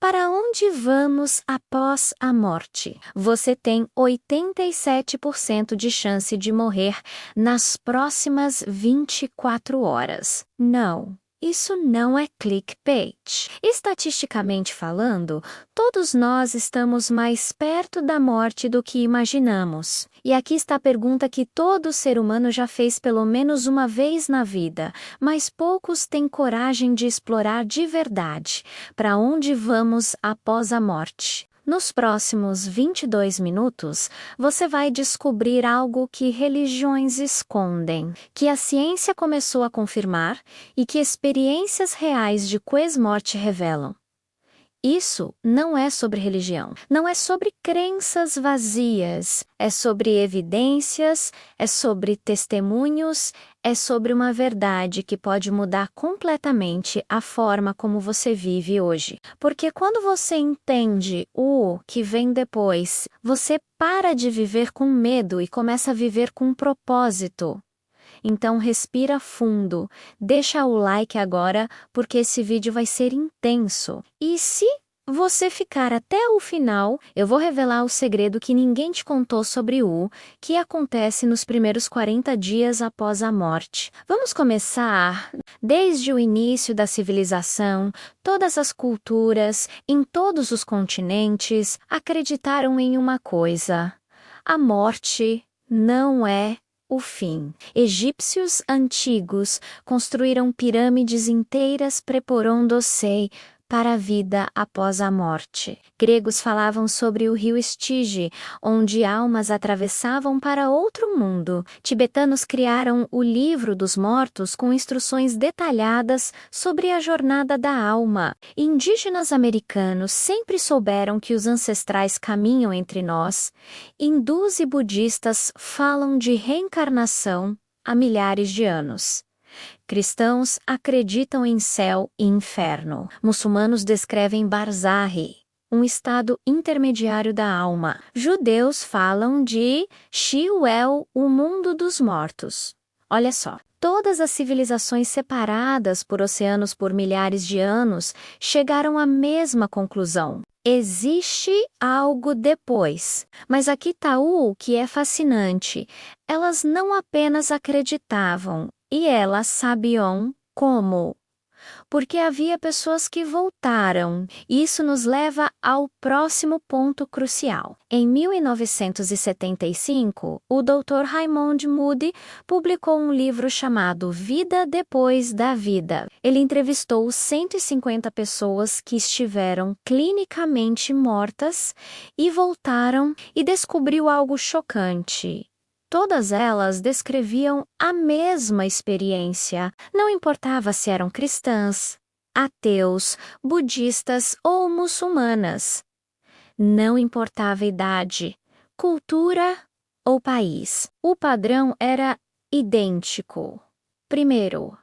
Para onde vamos após a morte? Você tem 87% de chance de morrer nas próximas 24 horas. Não. Isso não é clickbait. Estatisticamente falando, todos nós estamos mais perto da morte do que imaginamos. E aqui está a pergunta que todo ser humano já fez pelo menos uma vez na vida, mas poucos têm coragem de explorar de verdade. Para onde vamos após a morte? Nos próximos 22 minutos, você vai descobrir algo que religiões escondem, que a ciência começou a confirmar e que experiências reais de pós-morte revelam. Isso não é sobre religião, não é sobre crenças vazias, é sobre evidências, é sobre testemunhos, é sobre uma verdade que pode mudar completamente a forma como você vive hoje. Porque quando você entende o que vem depois, você para de viver com medo e começa a viver com propósito. Então respira fundo, deixa o like agora porque esse vídeo vai ser intenso. E se você ficar até o final, eu vou revelar o segredo que ninguém te contou sobre o que acontece nos primeiros 40 dias após a morte. Vamos começar desde o início da civilização. Todas as culturas, em todos os continentes, acreditaram em uma coisa: a morte não é o fim. Egípcios antigos construíram pirâmides inteiras preparando-se para a vida após a morte. Gregos falavam sobre o rio Estige, onde almas atravessavam para outro mundo. Tibetanos criaram o Livro dos Mortos com instruções detalhadas sobre a jornada da alma. Indígenas americanos sempre souberam que os ancestrais caminham entre nós. Hindus e budistas falam de reencarnação há milhares de anos. Cristãos acreditam em céu e inferno. Muçulmanos descrevem Barzakh, um estado intermediário da alma. Judeus falam de Sheol, o mundo dos mortos. Olha só, todas as civilizações separadas por oceanos por milhares de anos chegaram à mesma conclusão: existe algo depois. Mas aqui está o que é fascinante. Elas não apenas acreditavam, e elas sabiam como. Porque havia pessoas que voltaram. Isso nos leva ao próximo ponto crucial. Em 1975, o Dr. Raymond Moody publicou um livro chamado Vida Depois da Vida. Ele entrevistou 150 pessoas que estiveram clinicamente mortas e voltaram e descobriu algo chocante. Todas elas descreviam a mesma experiência. Não importava se eram cristãs, ateus, budistas ou muçulmanas. Não importava a idade, cultura ou país. O padrão era idêntico. Primeiro,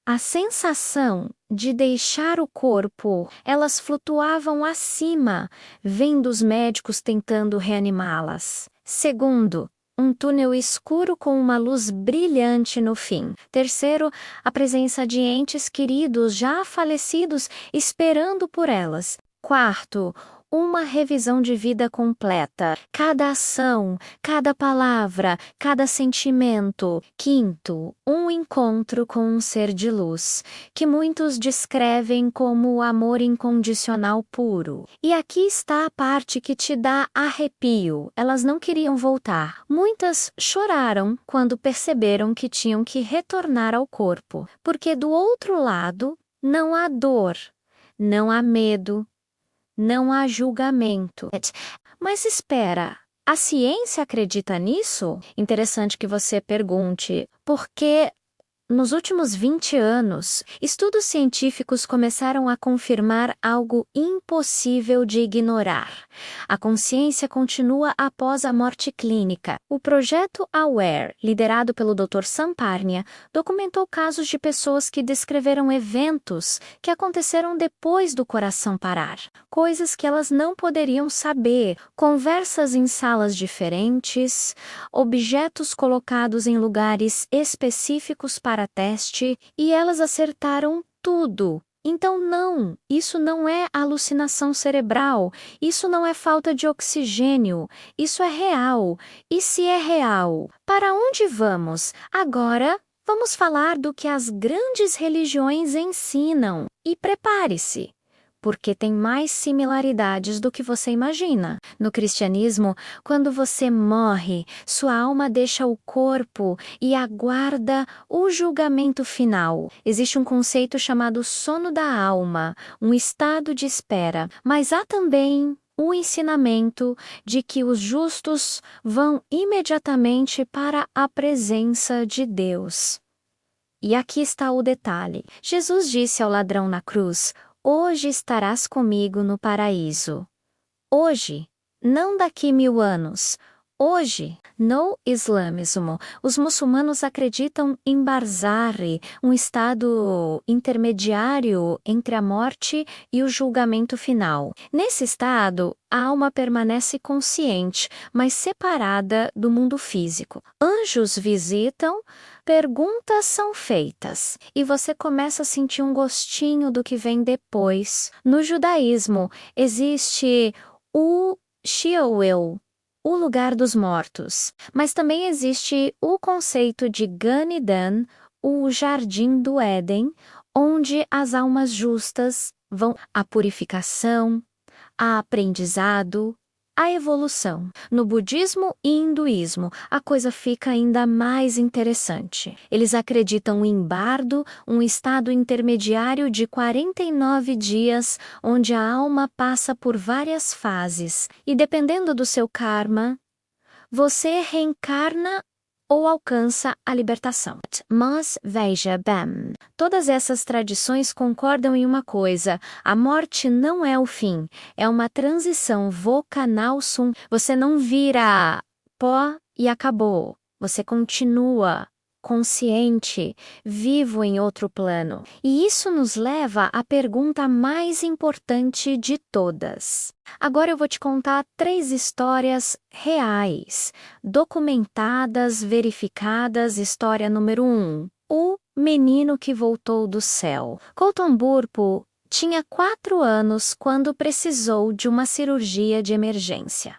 a sensação de deixar o corpo. Elas flutuavam acima, vendo os médicos tentando reanimá-las. Segundo, um túnel escuro com uma luz brilhante no fim. Terceiro, a presença de entes queridos já falecidos esperando por elas. Quarto, uma revisão de vida completa. Cada ação, cada palavra, cada sentimento. Quinto, um encontro com um ser de luz, que muitos descrevem como o amor incondicional puro. E aqui está a parte que te dá arrepio. Elas não queriam voltar. Muitas choraram quando perceberam que tinham que retornar ao corpo, porque do outro lado não há dor, não há medo, não há julgamento. Mas espera, a ciência acredita nisso? Interessante que você pergunte, porque nos últimos 20 anos, estudos científicos começaram a confirmar algo impossível de ignorar. A consciência continua após a morte clínica. O projeto AWARE, liderado pelo Dr. Sam Parnia, documentou casos de pessoas que descreveram eventos que aconteceram depois do coração parar. Coisas que elas não poderiam saber, conversas em salas diferentes, objetos colocados em lugares específicos para teste, e elas acertaram tudo. Então, não, isso não é alucinação cerebral, isso não é falta de oxigênio, isso é real. E se é real, para onde vamos? Agora, vamos falar do que as grandes religiões ensinam. E prepare-se, porque tem mais similaridades do que você imagina. No cristianismo, quando você morre, sua alma deixa o corpo e aguarda o julgamento final. Existe um conceito chamado sono da alma, um estado de espera, mas há também o ensinamento de que os justos vão imediatamente para a presença de Deus. E aqui está o detalhe. Jesus disse ao ladrão na cruz: "Hoje estarás comigo no paraíso." Hoje, não daqui 1000 anos. Hoje, no islamismo, os muçulmanos acreditam em barzakh, um estado intermediário entre a morte e o julgamento final. Nesse estado, a alma permanece consciente, mas separada do mundo físico. Anjos visitam, perguntas são feitas, e você começa a sentir um gostinho do que vem depois. No judaísmo, existe o Sheol, o lugar dos mortos. Mas também existe o conceito de Gan Eden, o jardim do Éden, onde as almas justas vão à purificação, a aprendizado, a evolução. No budismo e hinduísmo, a coisa fica ainda mais interessante. Eles acreditam em bardo, um estado intermediário de 49 dias, onde a alma passa por várias fases. E dependendo do seu karma, você reencarna ou alcança a libertação. Mas veja bem, todas essas tradições concordam em uma coisa: a morte não é o fim, é uma transição vocanal-sum. Você não vira pó e acabou, você continua consciente, vivo em outro plano. E isso nos leva à pergunta mais importante de todas. Agora eu vou te contar 3 histórias reais, documentadas, verificadas. História número 1. O menino que voltou do céu. Colton Burpo tinha 4 anos quando precisou de uma cirurgia de emergência.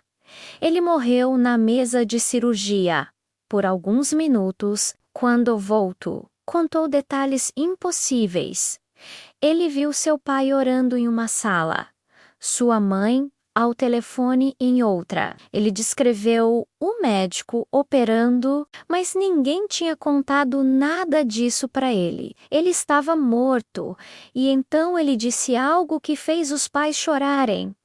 Ele morreu na mesa de cirurgia por alguns minutos. Quando voltou, contou detalhes impossíveis. Ele viu seu pai orando em uma sala, sua mãe ao telefone em outra. Ele descreveu o médico operando, mas ninguém tinha contado nada disso para ele. Ele estava morto, e então ele disse algo que fez os pais chorarem.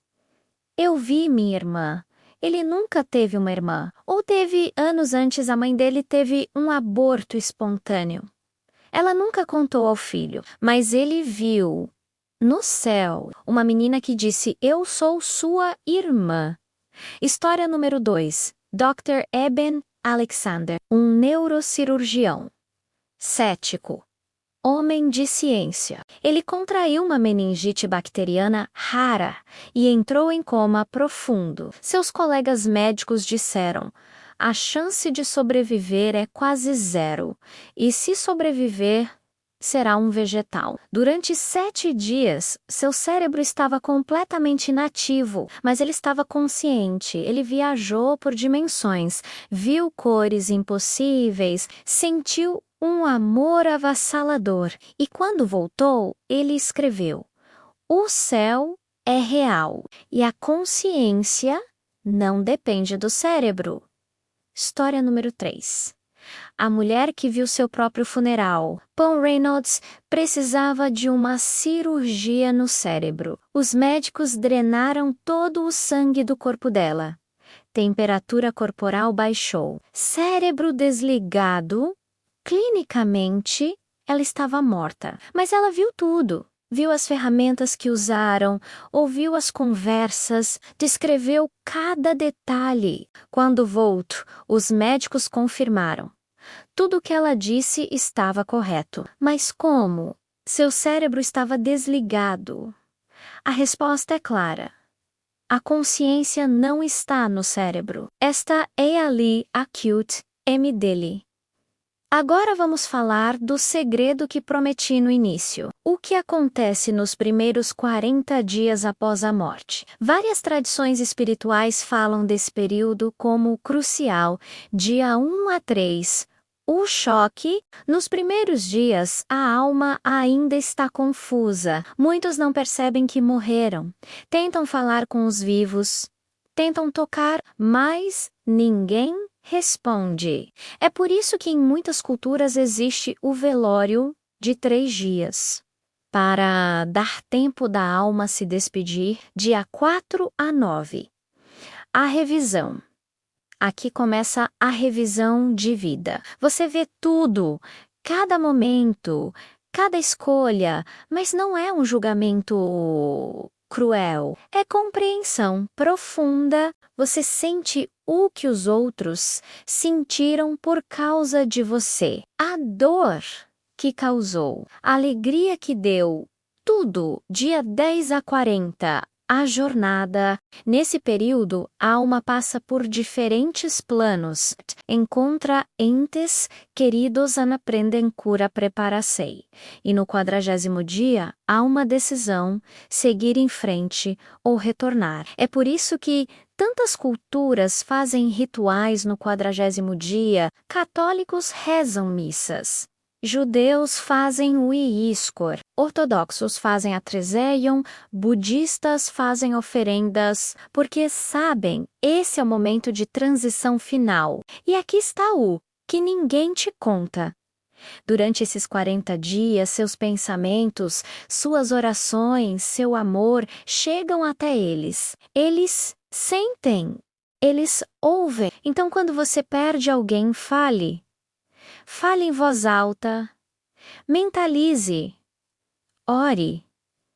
"Eu vi minha irmã." Ele nunca teve uma irmã. Ou teve anos antes, a mãe dele teve um aborto espontâneo. Ela nunca contou ao filho, mas ele viu no céu uma menina que disse: "Eu sou sua irmã." História número 2. Dr. Eben Alexander, um neurocirurgião. Cético. Homem de ciência. Ele contraiu uma meningite bacteriana rara e entrou em coma profundo. Seus colegas médicos disseram: "A chance de sobreviver é quase zero, e se sobreviver, será um vegetal." Durante 7 dias, seu cérebro estava completamente inativo, mas ele estava consciente. Ele viajou por dimensões, viu cores impossíveis, sentiu um amor avassalador. E quando voltou, ele escreveu: "O céu é real e a consciência não depende do cérebro." História número 3. A mulher que viu seu próprio funeral. Pam Reynolds precisava de uma cirurgia no cérebro. Os médicos drenaram todo o sangue do corpo dela. Temperatura corporal baixou. Cérebro desligado. Clinicamente, ela estava morta. Mas ela viu tudo. Viu as ferramentas que usaram, ouviu as conversas, descreveu cada detalhe. Quando voltou, os médicos confirmaram: tudo o que ela disse estava correto. Mas como? Seu cérebro estava desligado. A resposta é clara. A consciência não está no cérebro. Esta é ali acute M dele. Agora vamos falar do segredo que prometi no início. O que acontece nos primeiros 40 dias após a morte? Várias tradições espirituais falam desse período como crucial, dia 1 a 3. O choque, nos primeiros dias, a alma ainda está confusa. Muitos não percebem que morreram. Tentam falar com os vivos, tentam tocar, mas ninguém responde. É por isso que em muitas culturas existe o velório de 3 dias. Para dar tempo da alma se despedir, dia 4 a 9. A revisão. Aqui começa a revisão de vida. Você vê tudo, cada momento, cada escolha, mas não é um julgamento cruel. É compreensão profunda. Você sente o que os outros sentiram por causa de você. A dor que causou, a alegria que deu, tudo, dia 10 a 40. A jornada. Nesse período, a alma passa por diferentes planos. Encontra entes queridos anaprendem cura preparacei. E no 40º dia, há uma decisão, seguir em frente ou retornar. É por isso que tantas culturas fazem rituais no 40º dia, católicos rezam missas. Judeus fazem o Iiskor, ortodoxos fazem a Treseion, budistas fazem oferendas, porque sabem, esse é o momento de transição final. E aqui está o que ninguém te conta. Durante esses 40 dias, seus pensamentos, suas orações, seu amor chegam até eles. Eles sentem, eles ouvem. Então, quando você perde alguém, fale. Fale em voz alta, mentalize, ore,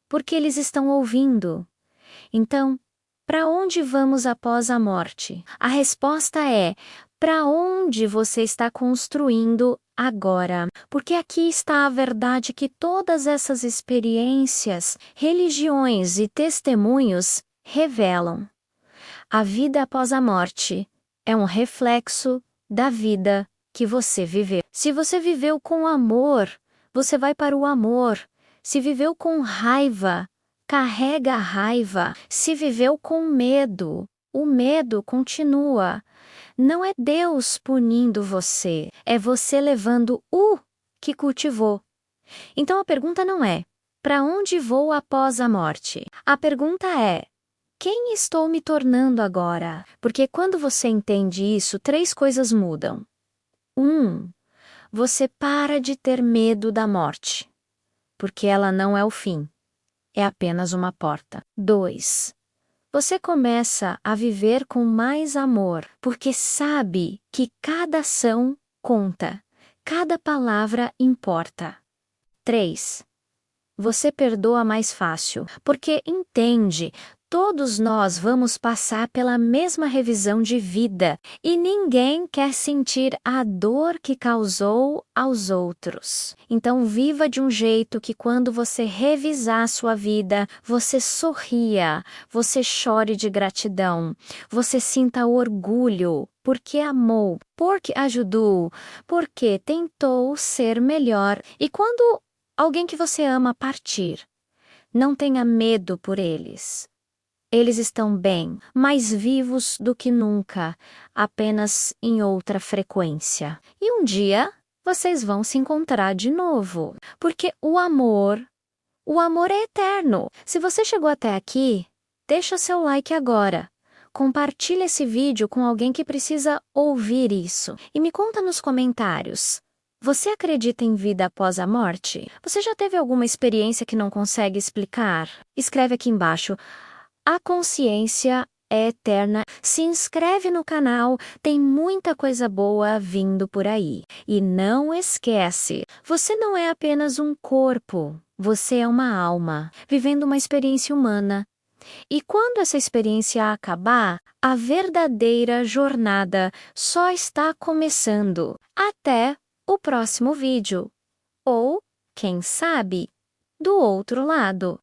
porque eles estão ouvindo. Então, para onde vamos após a morte? A resposta é: para onde você está construindo agora? Porque aqui está a verdade que todas essas experiências, religiões e testemunhos revelam. A vida após a morte é um reflexo da vida que você viveu. Se você viveu com amor, você vai para o amor. Se viveu com raiva, carrega a raiva. Se viveu com medo, o medo continua. Não é Deus punindo você, é você levando o que cultivou. Então a pergunta não é: para onde vou após a morte? A pergunta é: quem estou me tornando agora? Porque quando você entende isso, 3 coisas mudam. 1. Você para de ter medo da morte, porque ela não é o fim, é apenas uma porta. 2. Você começa a viver com mais amor, porque sabe que cada ação conta, cada palavra importa. 3. Você perdoa mais fácil, porque entende, todos nós vamos passar pela mesma revisão de vida e ninguém quer sentir a dor que causou aos outros. Então viva de um jeito que quando você revisar sua vida, você sorria, você chore de gratidão, você sinta orgulho, porque amou, porque ajudou, porque tentou ser melhor. E quando alguém que você ama partir, não tenha medo por eles. Eles estão bem, mais vivos do que nunca, apenas em outra frequência. E um dia, vocês vão se encontrar de novo, porque o amor é eterno. Se você chegou até aqui, deixa seu like agora. Compartilhe esse vídeo com alguém que precisa ouvir isso. E me conta nos comentários. Você acredita em vida após a morte? Você já teve alguma experiência que não consegue explicar? Escreve aqui embaixo. A consciência é eterna. Se inscreve no canal, tem muita coisa boa vindo por aí. E não esquece, você não é apenas um corpo, você é uma alma, vivendo uma experiência humana. E quando essa experiência acabar, a verdadeira jornada só está começando. Até o próximo vídeo. Ou, quem sabe, do outro lado.